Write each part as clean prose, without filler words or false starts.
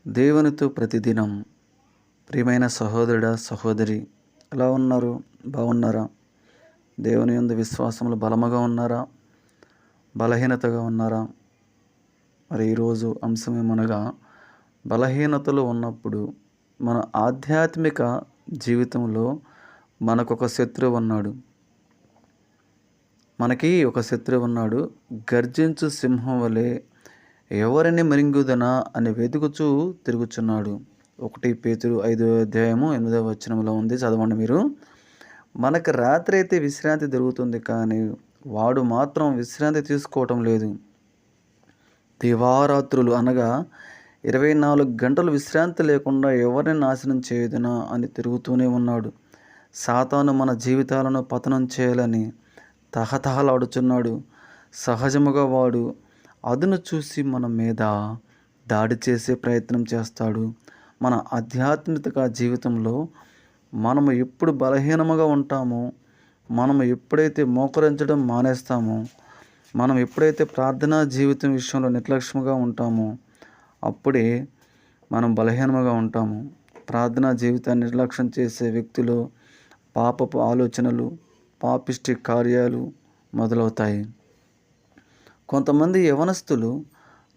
దేవునితో ప్రతిదినం. ప్రియమైన సహోదరుడా, సహోదరి, ఎలా ఉన్నారు? బాగున్నారా? దేవుని యందు విశ్వాసములు బలముగా ఉన్నారా? బలహీనతగా ఉన్నారా? మరి ఈరోజు అంశం ఏమనగా, బలహీనతలో ఉన్నప్పుడు మన ఆధ్యాత్మిక జీవితంలో మనకొక శత్రువు ఉన్నాడు. మనకి ఒక శత్రువు ఉన్నాడు. గర్జించు సింహం వలె ఎవరిని మృంగుదనా అని వెతుకుచూ తిరుగుచున్నాడు. 1 పేతురు 5వ అధ్యాయము 8వ వచనంలో ఉంది, చదవండి మీరు. మనకు రాత్రి అయితే విశ్రాంతి దొరుకుతుంది, కానీ వాడు మాత్రం విశ్రాంతి తీసుకోవటం లేదు. దివారాత్రులు అనగా 24 గంటలు విశ్రాంతి లేకుండా ఎవరిని నాశనం చేయదునా అని తిరుగుతూనే ఉన్నాడు. సాతాను మన జీవితాలను పతనం చేయాలని తహతహలాడుచున్నాడు. సహజముగా వాడు అదును చూసి మన మీద దాడి చేసే ప్రయత్నం చేస్తాడు. మన ఆధ్యాత్మిక జీవితంలో మనము ఎప్పుడు బలహీనముగా ఉంటామో, మనము ఎప్పుడైతే మోకరించడం మానేస్తామో, మనం ఎప్పుడైతే ప్రార్థనా జీవితం విషయంలో నిర్లక్ష్యంగా ఉంటామో, అప్పుడే మనం బలహీనముగా ఉంటాము. ప్రార్థనా జీవితాన్ని నిర్లక్ష్యం చేసే వ్యక్తిలో పాపపు ఆలోచనలు, పాపిష్టి కార్యాలు మొదలవుతాయి. కొంతమంది యవనస్తులు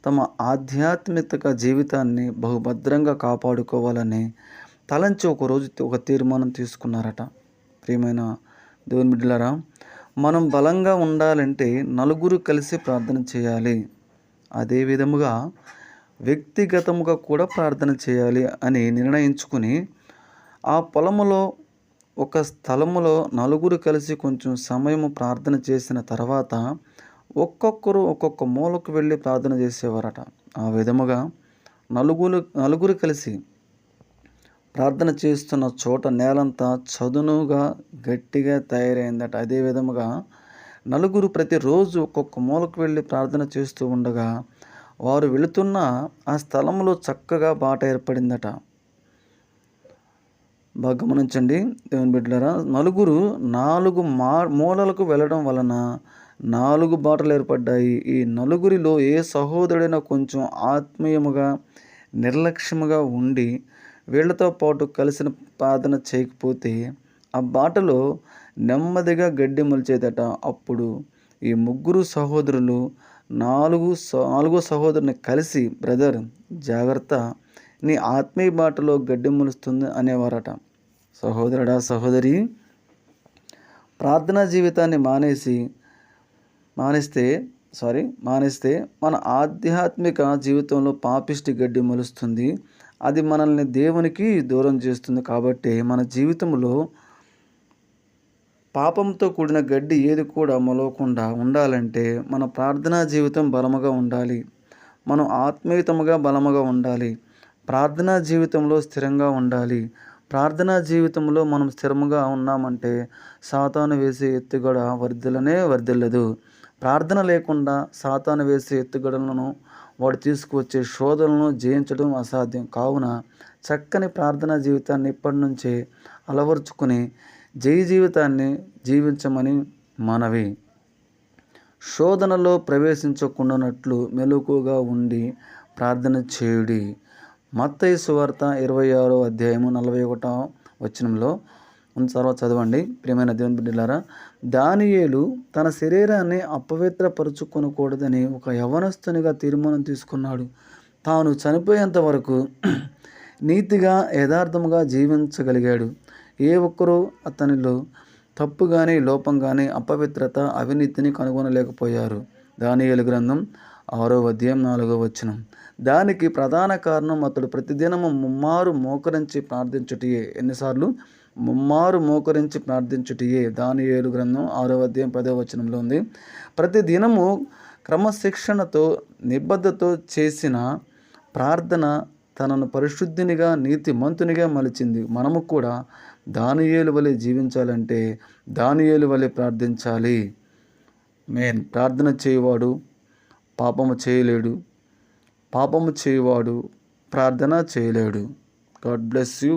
తమ ఆధ్యాత్మిక జీవితాన్ని బహుభద్రంగా కాపాడుకోవాలని తలంచి ఒకరోజు ఒక తీర్మానం తీసుకున్నారట. ప్రియమైన దేవుని బిడ్డలారా, మనం బలంగా ఉండాలంటే నలుగురు కలిసి ప్రార్థన చేయాలి. అదే విధముగా వ్యక్తిగతముగా కూడా ప్రార్థన చేయాలి అని నిర్ణయించుకుని, ఆ పొలములో ఒక స్థలములో నలుగురు కలిసి కొంచెం సమయము ప్రార్థన చేసిన తర్వాత ఒక్కొక్కరు ఒక్కొక్క మూలకు వెళ్ళి ప్రార్థన చేసేవారట. ఆ విధముగా నలుగురు కలిసి ప్రార్థన చేస్తున్న చోట నేలంతా చదునుగా గట్టిగా తయారైందట. అదే విధముగా నలుగురు ప్రతిరోజు ఒక్కొక్క మూలకు వెళ్ళి ప్రార్థన చేస్తూ ఉండగా వారు వెళుతున్న ఆ స్థలంలో చక్కగా బాట ఏర్పడిందట. బాగా గమనించండి దేవుని బిడ్డలారా. నలుగురు 4 మూలలకు వెళ్ళడం వలన 4 బాటలు ఏర్పడ్డాయి. ఈ నలుగురిలో ఏ సహోదరుడైనా కొంచెం ఆత్మీయముగా నిర్లక్ష్యముగా ఉండి వీళ్ళతో పాటు కలిసిన ప్రార్థన చేయకపోతే ఆ బాటలో నెమ్మదిగా గడ్డి మొలిచేదట. అప్పుడు ఈ ముగ్గురు సహోదరులు నాలుగో సహోదరుని కలిసి, బ్రదర్ జాగ్రత్త, నీ ఆత్మీయ బాటలో గడ్డి మొలుస్తుంది అనేవారట. సహోదరుడా, సహోదరి, ప్రార్థనా జీవితాన్ని మానేస్తే మన ఆధ్యాత్మిక జీవితంలో పాపిష్టి గడ్డి మొలుస్తుంది. అది మనల్ని దేవునికి దూరం చేస్తుంది. కాబట్టి మన జీవితంలో పాపంతో కూడిన గడ్డి ఏది కూడా మొలవకుండా ఉండాలంటే మన ప్రార్థనా జీవితం బలముగా ఉండాలి. మనం ఆత్మీయతముగా బలముగా ఉండాలి. ప్రార్థనా జీవితంలో స్థిరంగా ఉండాలి. ప్రార్థనా జీవితంలో మనం స్థిరముగా ఉన్నామంటే సాతాను వేసే ఎత్తుగడ వర్ధిల్లదు. ప్రార్థన లేకుండా సాతాను వేసే ఎత్తుగడలను, వాడు తీసుకువచ్చే శోధనలను జయించడం అసాధ్యం. కావున చక్కని ప్రార్థనా జీవితాన్ని ఇప్పటి నుంచే అలవర్చుకుని జయ జీవితాన్ని జీవించమని మనవి. శోధనలో ప్రవేశించకుండానట్లు మెలకువగా ఉండి ప్రార్థన చేయుడి. మత్తయి సువార్త 26వ అధ్యాయము 41వ వచనంలో ఉన్న తర్వాత చదవండి. ప్రియమైన దేవుని బిడ్డలారా, దానియేలు తన శరీరాన్ని అపవిత్రపరుచుకొనకూడదని ఒక యవనస్తునిగా తీర్మానం తీసుకున్నాడు. తాను చనిపోయేంత వరకు నీతిగా యథార్థముగా జీవించగలిగాడు. ఏ ఒక్కరూ అతనిలో తప్పు కానీ, లోపం కానీ, అపవిత్రత, అవినీతిని కనుగొనలేకపోయారు. దానియేలు గ్రంథం 6వ అధ్యాయం 4వ వచనం. దానికి ప్రధాన కారణం అతడు ప్రతిదినము ముమ్మారు మోకరించి ప్రార్థించుటయే. ఎన్నిసార్లు? ముమ్మారు మోకరించి ప్రార్థించుటయే. దానియేలు గ్రంథం 6వ అధ్యాయం 10వ వచనంలో ఉంది. ప్రతిదినము క్రమశిక్షణతో నిబద్ధతో చేసిన ప్రార్థన తనను పరిశుద్ధినిగా, నీతిమంతునిగా మలిచింది. మనము కూడా దానియేలు వలె జీవించాలంటే దానియేలు వలె ప్రార్థించాలి. ప్రార్థన చేయవాడు పాపము చేయలేడు, పాపము చేయవాడు ప్రార్థన చేయలేడు. God bless you.